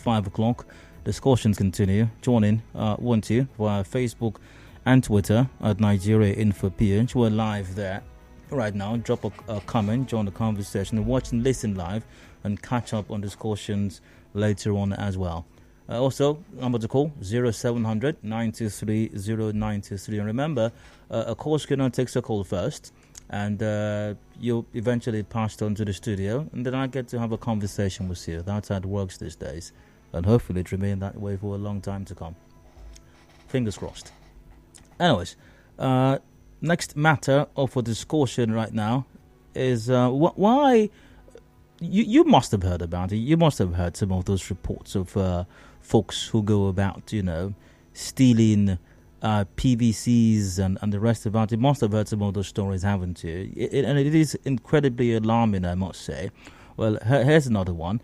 5 o'clock. Discussions continue. Join in, won't you, via Facebook and Twitter at Nigeria Info PH. We're live there right now. Drop a comment, join the conversation, watch and listen live, and catch up on discussions later on as well. Also, number to call 0700 923 0923. And remember, a call screener takes a call first, and you'll eventually passed on to the studio, and then I get to have a conversation with you. That's how it works these days, and hopefully it remain that way for a long time to come. Fingers crossed. Anyways, next matter of a discussion right now is why you must have heard about it. You must have heard some of those reports of folks who go about, stealing PVCs and the rest about it. You must have heard some of those stories, haven't you? And it is incredibly alarming, I must say. Well, here's another one.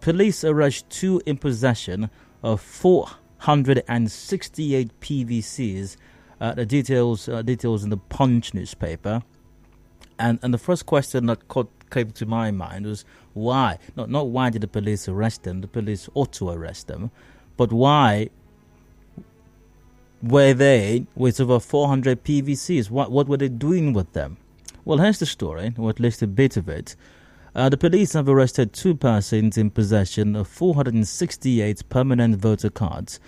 Police arrest 2 in possession of 468 PVCs. The details in the Punch newspaper. And the first question that came to my mind was why? Not why did the police arrest them? The police ought to arrest them. But why were they with over 400 PVCs? What were they doing with them? Well, here's the story, or at least a bit of it. The police have arrested 2 persons in possession of 468 permanent voter cards.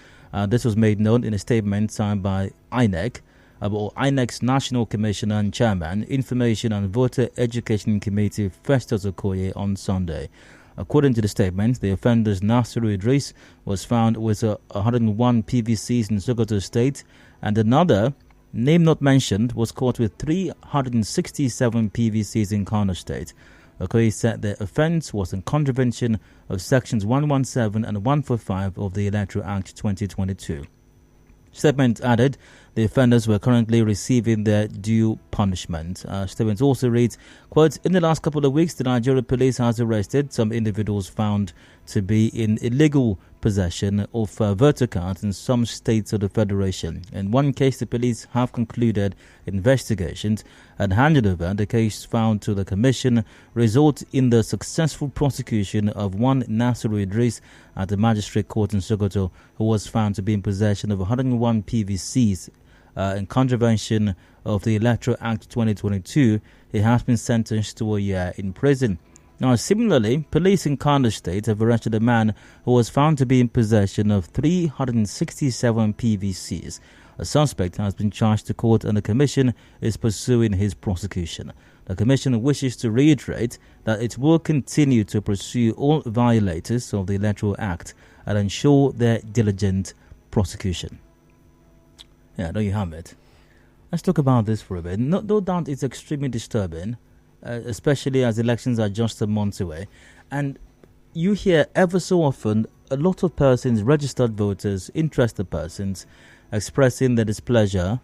This was made known in a statement signed by INEC, or INEC's National Commissioner and Chairman, Information and Voter Education Committee, Festus Okoye, on Sunday. According to the statement, the offenders Nasiru Idris was found with 101 PVCs in Sokoto State, and another, name not mentioned, was caught with 367 PVCs in Kano State. Okoye said the offence was in contravention of Sections 117 and 145 of the Electoral Act 2022. Statement added, the offenders were currently receiving their due punishment. Statement also reads, quote, in the last couple of weeks, the Nigeria police has arrested some individuals found to be in illegal possession of voter cards in some states of the Federation. In one case, the police have concluded investigations and handed over the case found to the Commission, result in the successful prosecution of one Nasiru Idris at the Magistrate Court in Sokoto, who was found to be in possession of 101 PVCs. In contravention of the Electoral Act 2022, he has been sentenced to a year in prison. Now, similarly, police in Kano State have arrested a man who was found to be in possession of 367 PVCs. A suspect has been charged to court and the Commission is pursuing his prosecution. The Commission wishes to reiterate that it will continue to pursue all violators of the Electoral Act and ensure their diligent prosecution. Yeah, there you have it. Let's talk about this for a bit. No doubt it's extremely disturbing, especially as elections are just a month away. And you hear ever so often a lot of persons, registered voters, interested persons, expressing their displeasure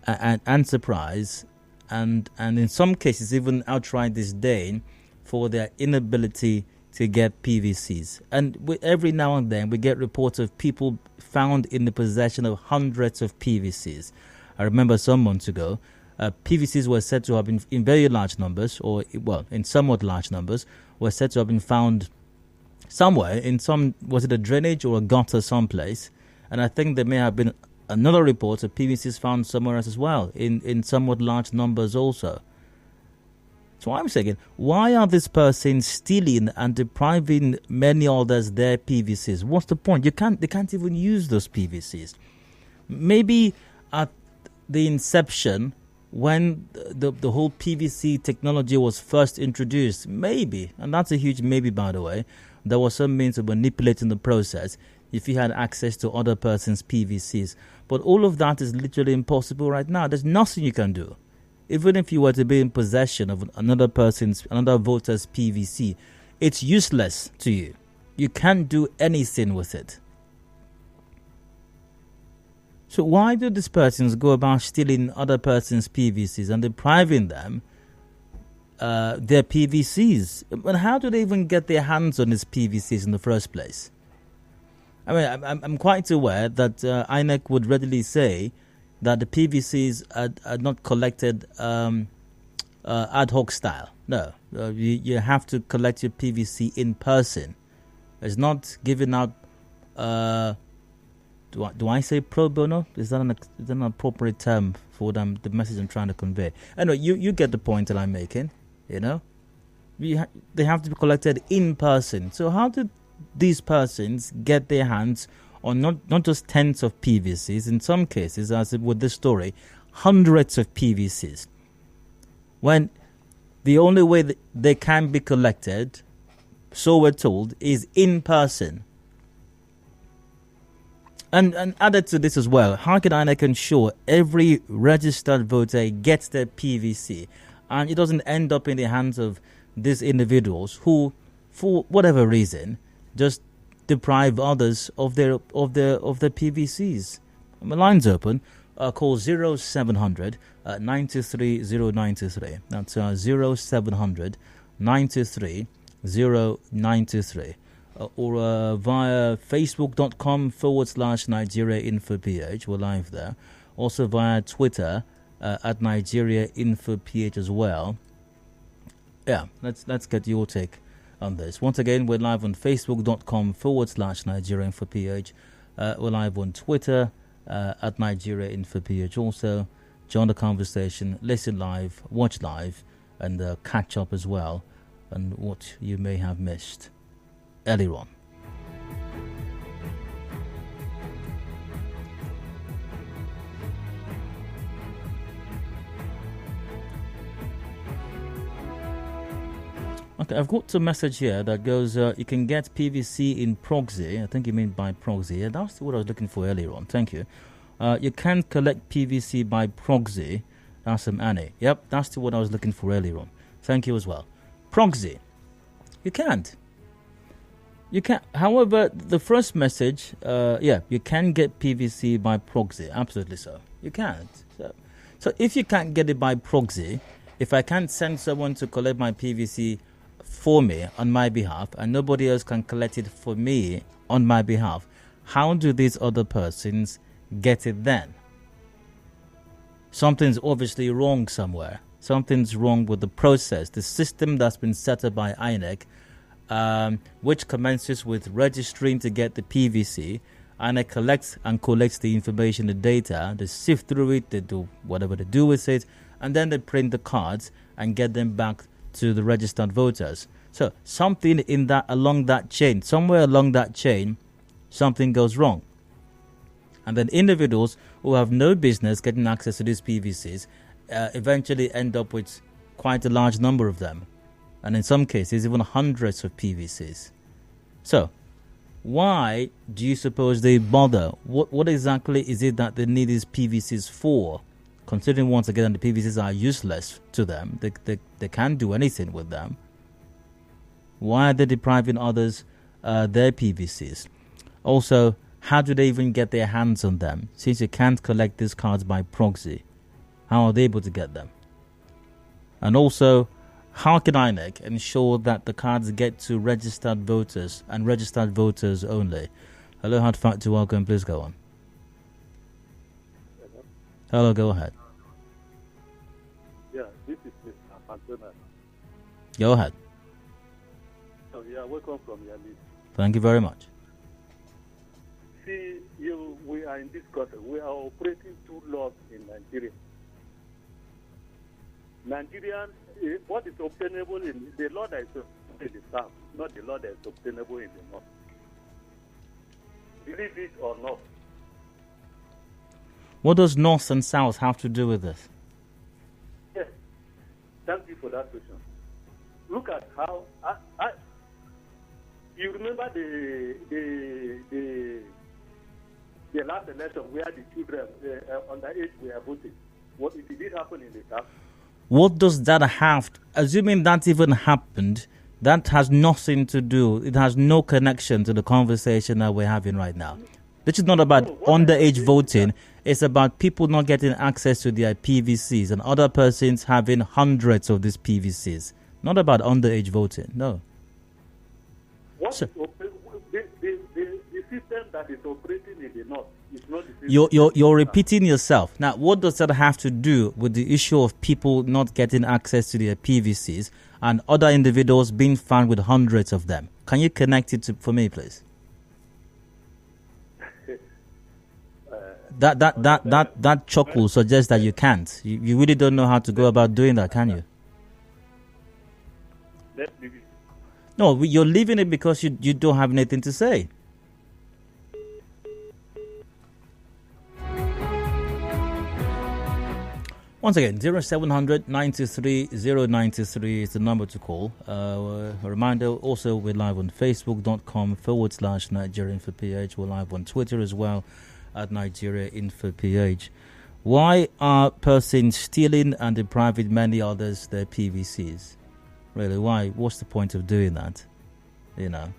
and surprise, and in some cases even outright disdain for their inability to get PVCs. And every now and then we get reports of people found in the possession of hundreds of PVCs. I remember some months ago, PVCs were said to have been in very large numbers, or well, in somewhat large numbers, were said to have been found somewhere in some, was it a drainage or a gutter someplace? And I think there may have been another report of PVCs found somewhere else as well, in somewhat large numbers also. So I'm saying, why are these persons stealing and depriving many others their PVCs? What's the point? They can't even use those PVCs. Maybe at the inception, when the whole PVC technology was first introduced, maybe, and that's a huge maybe, by the way, there was some means of manipulating the process if you had access to other person's PVCs. But all of that is literally impossible right now. There's nothing you can do. Even if you were to be in possession of another voter's PVC, it's useless to you. You can't do anything with it. So why do these persons go about stealing other person's PVCs and depriving them their PVCs? But how do they even get their hands on these PVCs in the first place? I mean, I'm quite aware that INEC would readily say that the PVCs are not collected ad hoc style. No, you have to collect your PVC in person. It's not given out Do I say pro bono? Is that an appropriate term for them? The message I'm trying to convey. Anyway, you get the point that I'm making. You know, they have to be collected in person. So how did these persons get their hands on not just tens of PVCs? In some cases, as with this story, hundreds of PVCs. When the only way that they can be collected, so we're told, is in person. And added to this as well, how can INEC ensure every registered voter gets their PVC and it doesn't end up in the hands of these individuals who, for whatever reason, just deprive others of their PVCs? My line's open. Call 0700 923 093. That's 0700 923 093. Or via facebook.com/Nigeria Info PH. We're live there. Also via Twitter at Nigeria Info PH as well. Yeah, let's get your take on this. Once again, we're live on facebook.com/Nigeria Info PH. We're live on Twitter at Nigeria Info PH. Also, join the conversation, listen live, watch live, and catch up as well on what you may have missed earlier on. Okay, I've got a message here that goes, you can get PVC in proxy. I think you mean by proxy. Yeah, that's what I was looking for earlier on. Thank you. You can collect PVC by proxy. That's from Annie. Yep, that's what I was looking for earlier on. Thank you as well. Proxy. You can't. You can, however, the first message, you can get PVC by proxy. Absolutely so. You can't. So if you can't get it by proxy, if I can't send someone to collect my PVC for me on my behalf and nobody else can collect it for me on my behalf, how do these other persons get it then? Something's obviously wrong somewhere. Something's wrong with the process, the system that's been set up by INEC, which commences with registering to get the PVC, and it collects the information, the data. They sift through it, they do whatever they do with it, and then they print the cards and get them back to the registered voters. So something along that chain, somewhere along that chain, something goes wrong. And then individuals who have no business getting access to these PVCs eventually end up with quite a large number of them. And in some cases, even hundreds of PVCs. So, why do you suppose they bother? What exactly is it that they need these PVCs for? Considering, once again, the PVCs are useless to them. They can't do anything with them. Why are they depriving others their PVCs? Also, how do they even get their hands on them? Since you can't collect these cards by proxy, how are they able to get them? And also, how can INEC ensure that the cards get to registered voters and registered voters only? Hello, hard fact to welcome. Please go on. Hello, go ahead. Yeah, this is Mr. Antonio. Go ahead. Oh, yeah, welcome from your list. Thank you very much. See, we are in this country. We are operating two laws in Nigeria. Nigerian, what is obtainable in the law that is obtainable in the south, not the law that is obtainable in the north. Believe it or not. What does north and south have to do with this? Yes. Thank you for that question. Look at how you remember the last election where the children underage were voting. What it did happen in the south? What does that have? Assuming that even happened, that has nothing to do. It has no connection to the conversation that we're having right now. This is not about underage voting. It's about people not getting access to their PVCs and other persons having hundreds of these PVCs. Not about underage voting. No. The system that is operating in the north is not the system. You're repeating yourself. Now, what does that have to do with the issue of people not getting access to their PVCs and other individuals being found with hundreds of them? Can you connect it for me, please? That chuckle suggests that you can't. You really don't know how to go about doing that, can you? Let's leave it. No, you're leaving it because you don't have anything to say. Once again, 0700 923 093 is the number to call. A reminder, also we're live on facebook.com/Nigeria Info PH. We're live on Twitter as well at Nigeria Info PH. Why are persons stealing and depriving many others their PVCs? Really, why? What's the point of doing that? You know,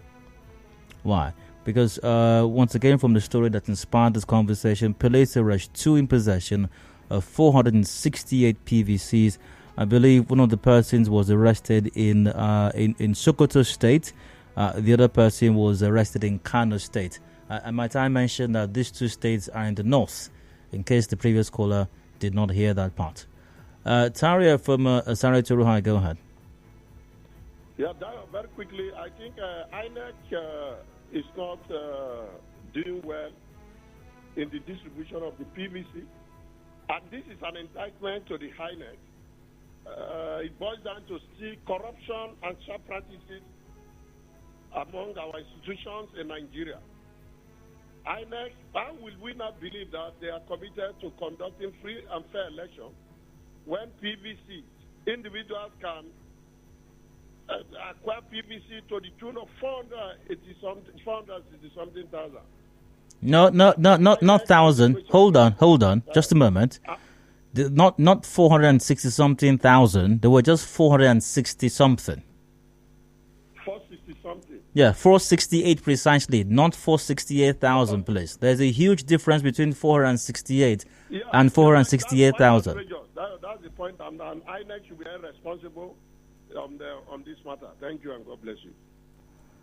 why? Because once again, from the story that inspired this conversation, police arrest 2 in possession of 468 PVCs. I believe one of the persons was arrested in Sokoto State. The other person was arrested in Kano State. And might I mention that these 2 states are in the north, in case the previous caller did not hear that part. Taria from Asare Turuhai, go ahead. Yeah, very quickly, I think INEC is not doing well in the distribution of the PVC. And this is an indictment to the INEC. It boils down to still corruption and sharp practices among our institutions in Nigeria. INEC, how will we not believe that they are committed to conducting free and fair elections when PVC, individuals can acquire PVC to the tune of 460-something thousand? No, not thousand. Hold on, just a moment. Not 460 something thousand. There were just 460 something. 460 something. Yeah, 468 precisely, not 468,000, please. There's a huge difference between 468 and 468,000. That's the point. And INEC should be responsible on this matter. Thank you and God bless you.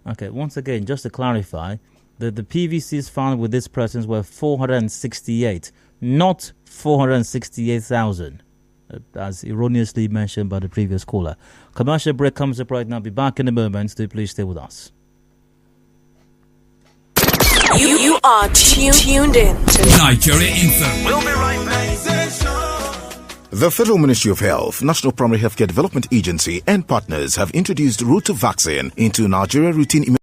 Okay, once again, just to clarify, the PVCs found with these persons were 468, not 468,000, as erroneously mentioned by the previous caller. Commercial break comes up right now. Be back in a moment. So please stay with us. You are tuned in to Nigeria Info. We'll be right back. The Federal Ministry of Health, National Primary Healthcare Development Agency, and partners have introduced route to vaccine into Nigeria routine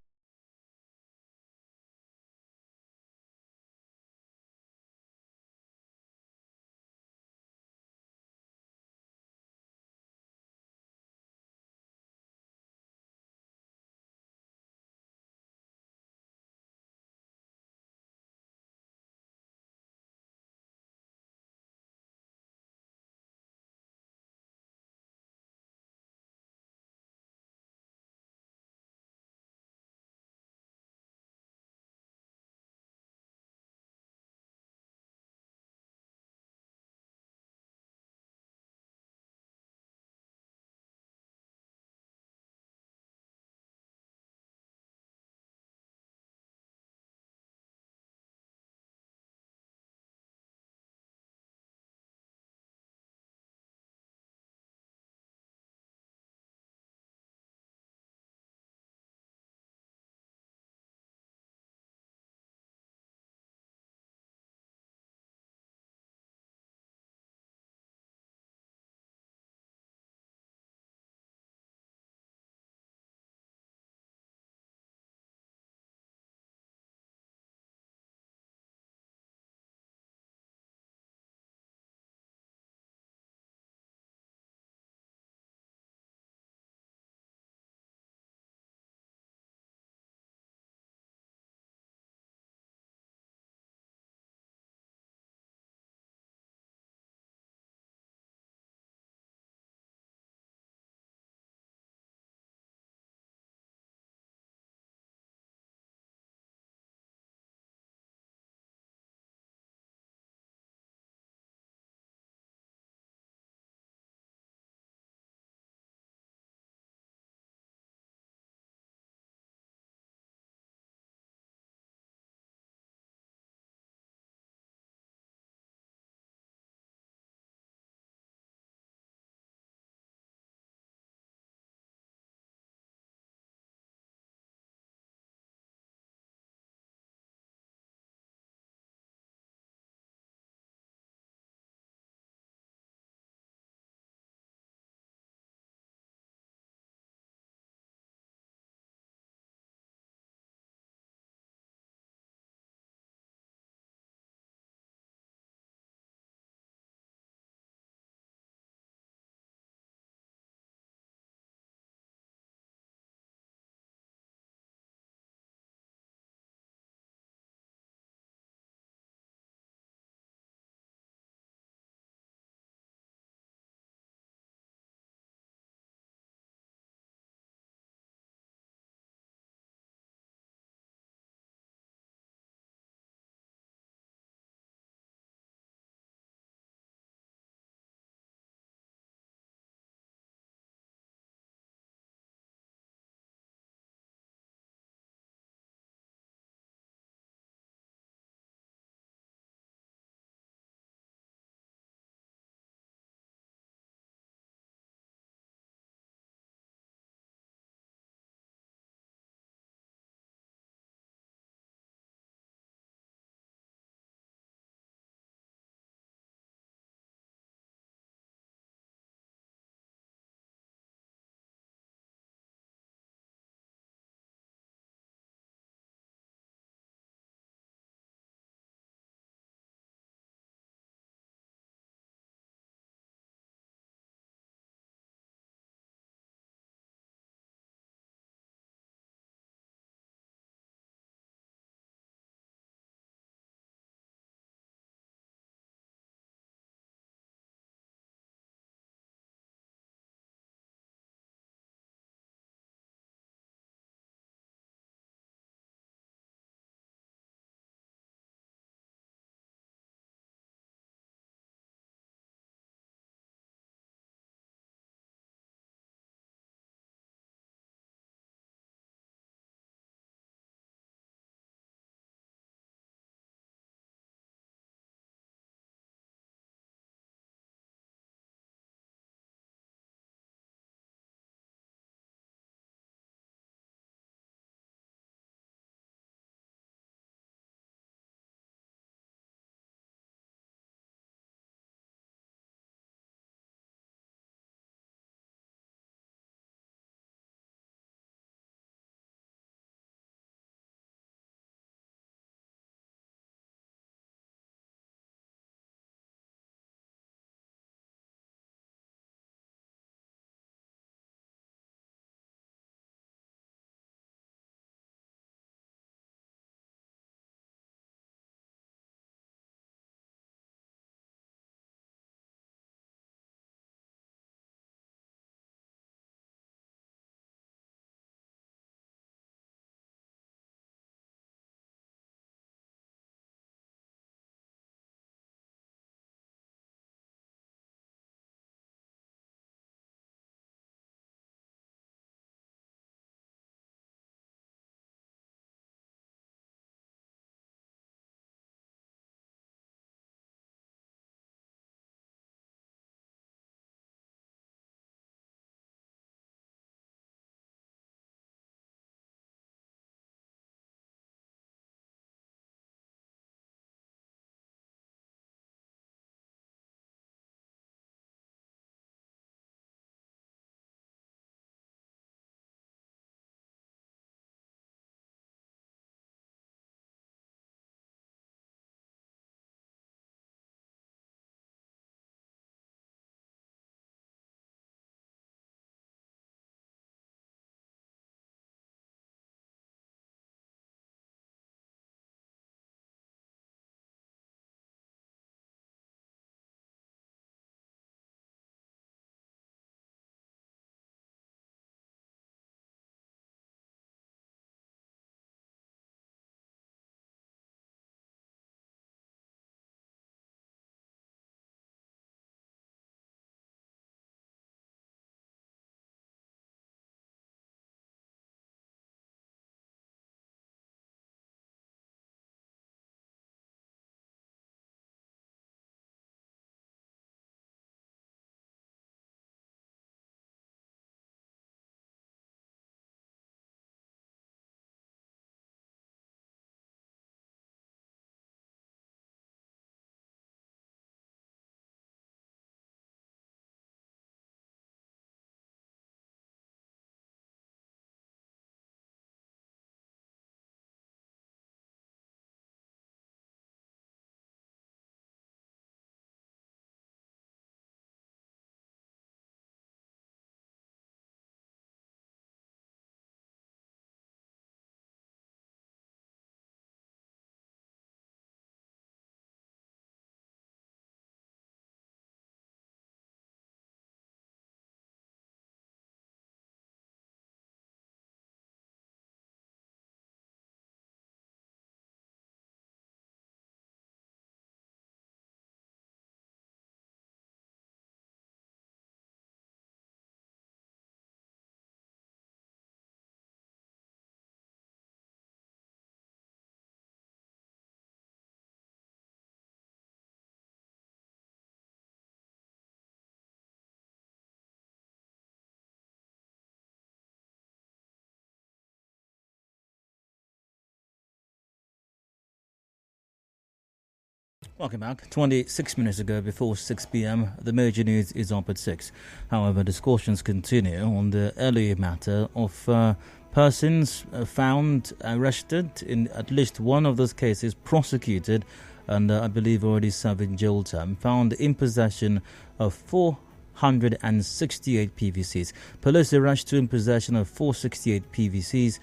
Welcome back. 26 minutes ago, before 6 p.m., the major news is up at 6. However, discussions continue on the earlier matter of persons found arrested in at least one of those cases, prosecuted, and I believe already serving jail term, found in possession of 468 PVCs. Police arrest two in possession of 468 PVCs.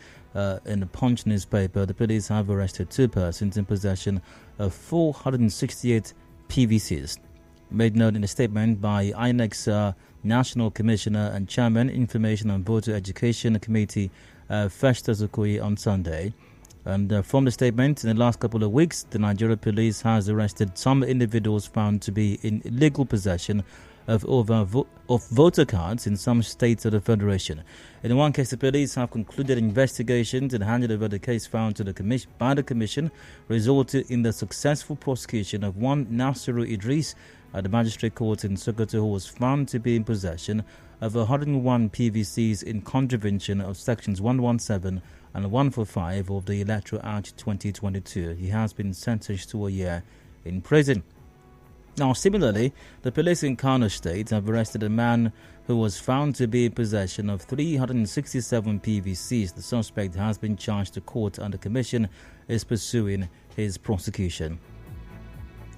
In the Punch newspaper, the police have arrested two persons in possession of 468 PVCs. Made known in a statement by INEC's National Commissioner and Chairman, Information and Voter Education Committee, Festus Okoye, on Sunday. And from the statement, in the last couple of weeks, the Nigeria police has arrested some individuals found to be in illegal possession of voter cards in some states of the Federation. In one case, the police have concluded investigations and handed over the case found to the by the Commission, resulted in the successful prosecution of one Nasiru Idris at the Magistrate Court in Sokoto, who was found to be in possession of 101 PVCs in contravention of Sections 117 and 145 of the Electoral Act 2022. He has been sentenced to a year in prison. Now, similarly, the police in Kano State have arrested a man who was found to be in possession of 367 PVCs. The suspect has been charged to court and the Commission is pursuing his prosecution.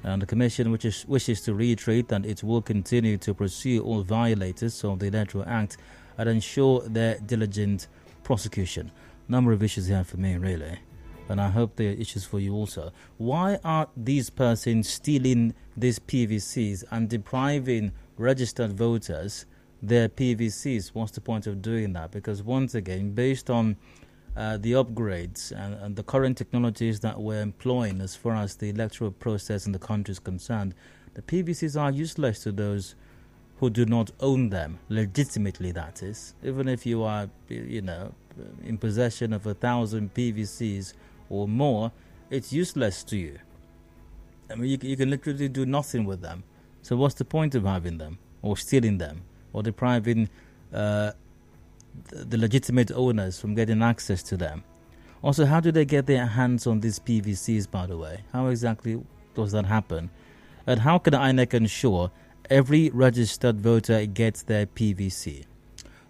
And the Commission wishes to reiterate that it will continue to pursue all violators of the Electoral Act and ensure their diligent prosecution. Number of issues here for me, really. And I hope there are issues for you also. Why are these persons stealing these PVCs and depriving registered voters their PVCs? What's the point of doing that? Because once again, based on the upgrades and the current technologies that we're employing as far as the electoral process in the country is concerned, the PVCs are useless to those who do not own them, legitimately that is. Even if you are, in possession of 1,000 PVCs or more, it's useless to you. I mean, you can literally do nothing with them. So what's the point of having them, or stealing them, or depriving the legitimate owners from getting access to them? Also, how do they get their hands on these PVCs, by the way? How exactly does that happen? And how can INEC ensure every registered voter gets their PVC?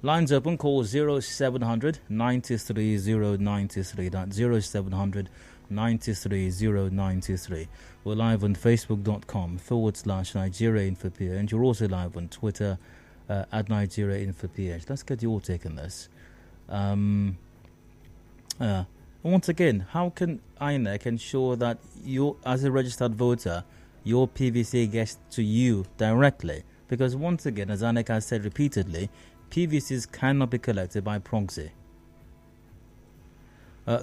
Lines open, call 0700 93 093. That's 0700 93 093. We're live on facebook.com/Nigeria InfoPH. And you're also live on Twitter at Nigeria InfoPH. Let's get your take on this. Once again, how can INEC ensure that you, as a registered voter, your PVC gets to you directly? Because once again, as INEC has said repeatedly, PVCs cannot be collected by proxy.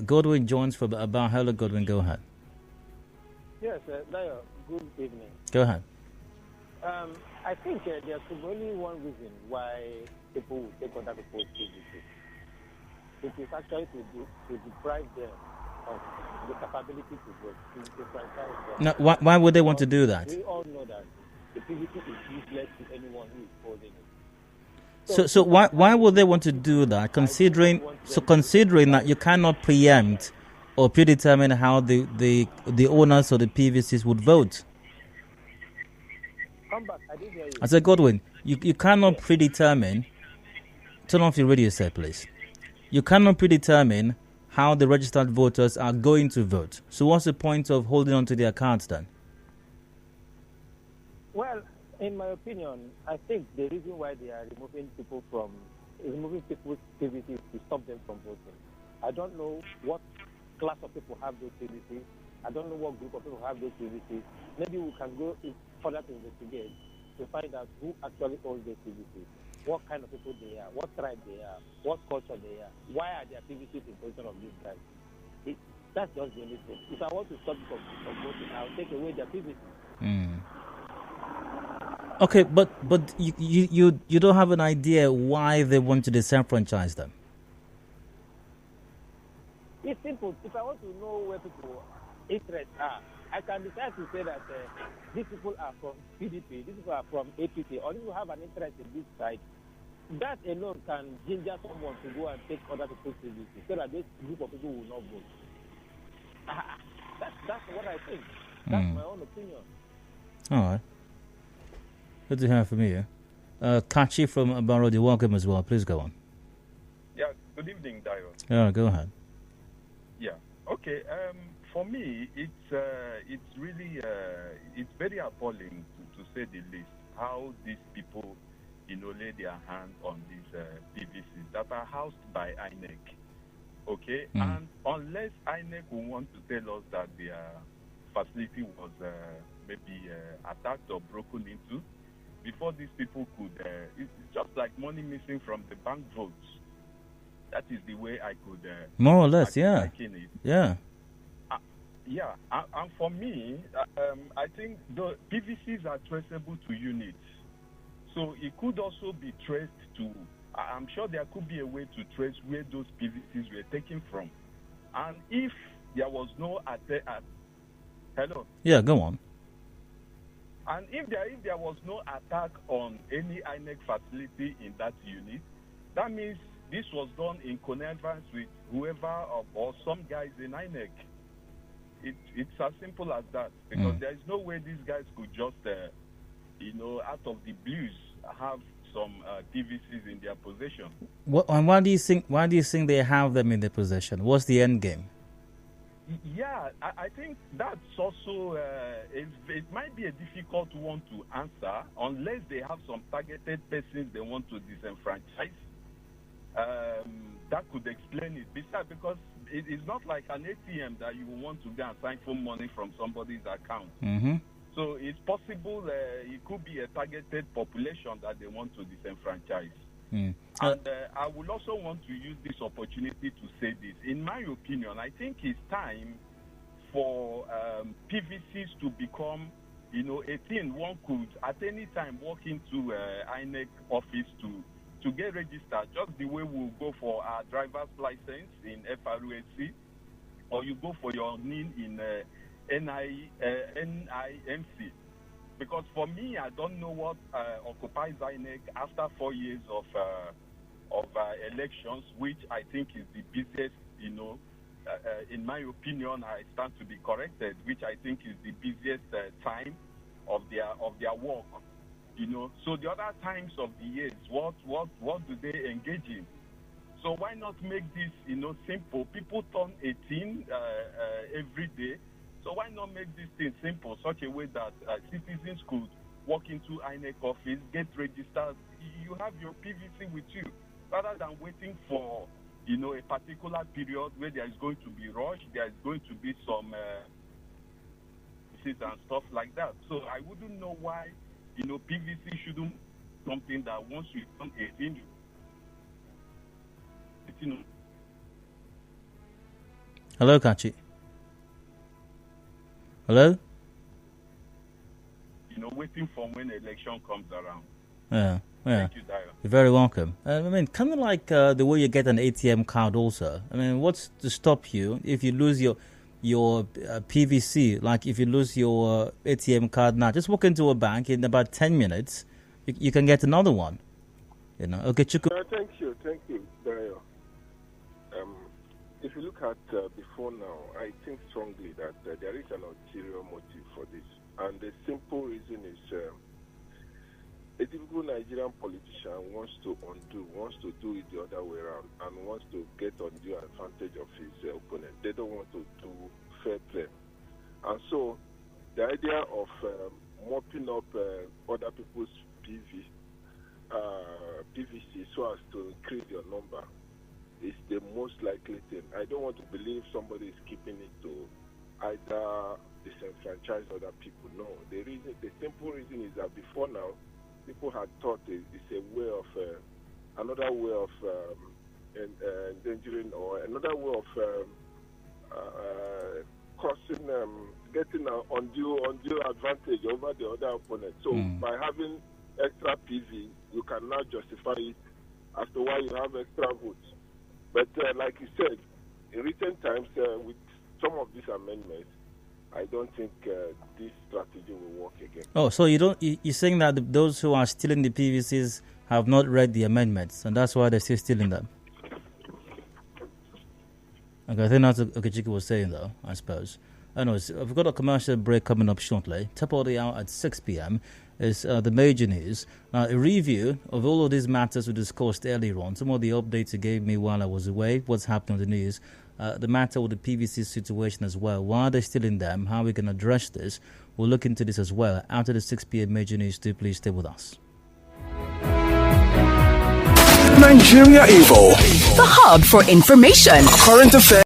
Godwin joins from about. Hello, Godwin, go ahead. Yes, Dayo, good evening. Go ahead. I think there's only one reason why people will take other people's PVC. It is actually to deprive them of the capability to vote, to franchise them. Now, why would they want to do that? We all know that the PVC is useless to anyone who is holding it. So why would they want to do that, considering that you cannot preempt or predetermine how the owners of the PVCs would vote? Come back, I didn't hear you. I said, Godwin, you cannot predetermine. Turn off your radio set, please. You cannot predetermine how the registered voters are going to vote. So what's the point of holding on to their cards then? Well, in my opinion, I think the reason why they are removing people's PVCs to stop them from voting. I don't know what class of people have those PVCs. I don't know what group of people have those PVCs. Maybe we can go further to investigate to find out who actually owns those PVCs, what kind of people they are, what tribe they are, what culture they are, why are their PVCs in possession of these guys. That's just the only thing. If I want to stop them from voting, I'll take away their PVCs. Okay, but you don't have an idea why they want to disenfranchise them. It's simple. If I want to know where people interests are, I can decide to say that these people are from PDP, these people are from APC, or these people have an interest in this side. That alone can ginger someone to go and take other people's PVC so that this group of people will not vote. That's what I think. That's my own opinion. All right. Good to hear from you. Kachi from Barodi, welcome as well. Please go on. Yeah, good evening, Dio. Yeah, go ahead. Yeah, okay. For me, it's really it's very appalling to say the least how these people, lay their hands on these PVCs that are housed by INEC. Okay, and unless INEC will want to tell us that their facility was maybe attacked or broken into, before these people could, it's just like money missing from the bank votes. That is the way I could... more or less, yeah. liken it. Yeah. Yeah, and for me, I think the PVCs are traceable to units. So it could also be traced to... I'm sure there could be a way to trace where those PVCs were taken from. And if there was no... Hello? Yeah, go on. And if there was no attack on any INEC facility in that unit, that means this was done in connivance with whoever or some guys in INEC. It's as simple as that, because there is no way these guys could just, out of the blues, have some PVCs in their possession. And why do you think they have them in their possession? What's the end game? Yeah, I think that's also, it might be a difficult one to answer unless they have some targeted persons they want to disenfranchise. That could explain it. Besides, because it is not like an ATM that you want to go and siphon money from somebody's account. Mm-hmm. So it's possible it could be a targeted population that they want to disenfranchise. And I would also want to use this opportunity to say this. In my opinion, I think it's time for PVCs to become, a thing one could at any time walk into INEC office to get registered, just the way we'll go for our driver's license in FRUSC, or you go for your NIN in NIMC. Because for me, I don't know what occupies INEC after 4 years of elections, which I think is the busiest, in my opinion, I stand to be corrected, which I think is the busiest time of their work. So the other times of the years, what do they engage in? So why not make this, simple? People turn 18 every day. So why not make this thing simple, such a way that citizens could walk into INEC office, get registered, you have your PVC with you, rather than waiting for, a particular period where there is going to be rush, there is going to be some and stuff like that. So I wouldn't know why, PVC shouldn't be something that once you turn 18, Hello, Kachi. Hello? Waiting for when election comes around. Yeah. Thank you, Dio. You're very welcome. Kind of like the way you get an ATM card also. What's to stop you if you lose your PVC? Like if you lose your ATM card now, just walk into a bank in about 10 minutes, you can get another one. Okay, Chuku. Thank you, Dio. If you look at before now, I think strongly that there is an ulterior motive for this. And the simple reason is a typical Nigerian politician wants to do it the other way around, and wants to get undue advantage of his opponent. They don't want to do fair play. And so the idea of mopping up other people's PVC so as to increase your number is the most likely thing. I don't want to believe somebody is keeping it to either disenfranchise other people. No, the simple reason is that before now, people had thought it's a way of another way of endangering, or another way of causing getting an undue advantage over the other opponent. So by having extra PV, you can now justify it as to why you have extra votes. But like you said, in recent times, with some of these amendments, I don't think this strategy will work again. Oh, so you're saying that those who are stealing the PVCs have not read the amendments, and that's why they're still stealing them? Okay, I think that's what Okechiki was saying, though, I suppose. Anyways, we've got a commercial break coming up shortly. Top of the hour at 6 p.m. is the major news. Now, a review of all of these matters we discussed earlier on. Some of the updates you gave me while I was away, what's happening on the news. The matter with the PVC situation as well. Why are they still in them? How we can address this? We'll look into this as well. After the 6 p.m. major news, do please stay with us. Nigeria Evo. The hub for information, current affairs.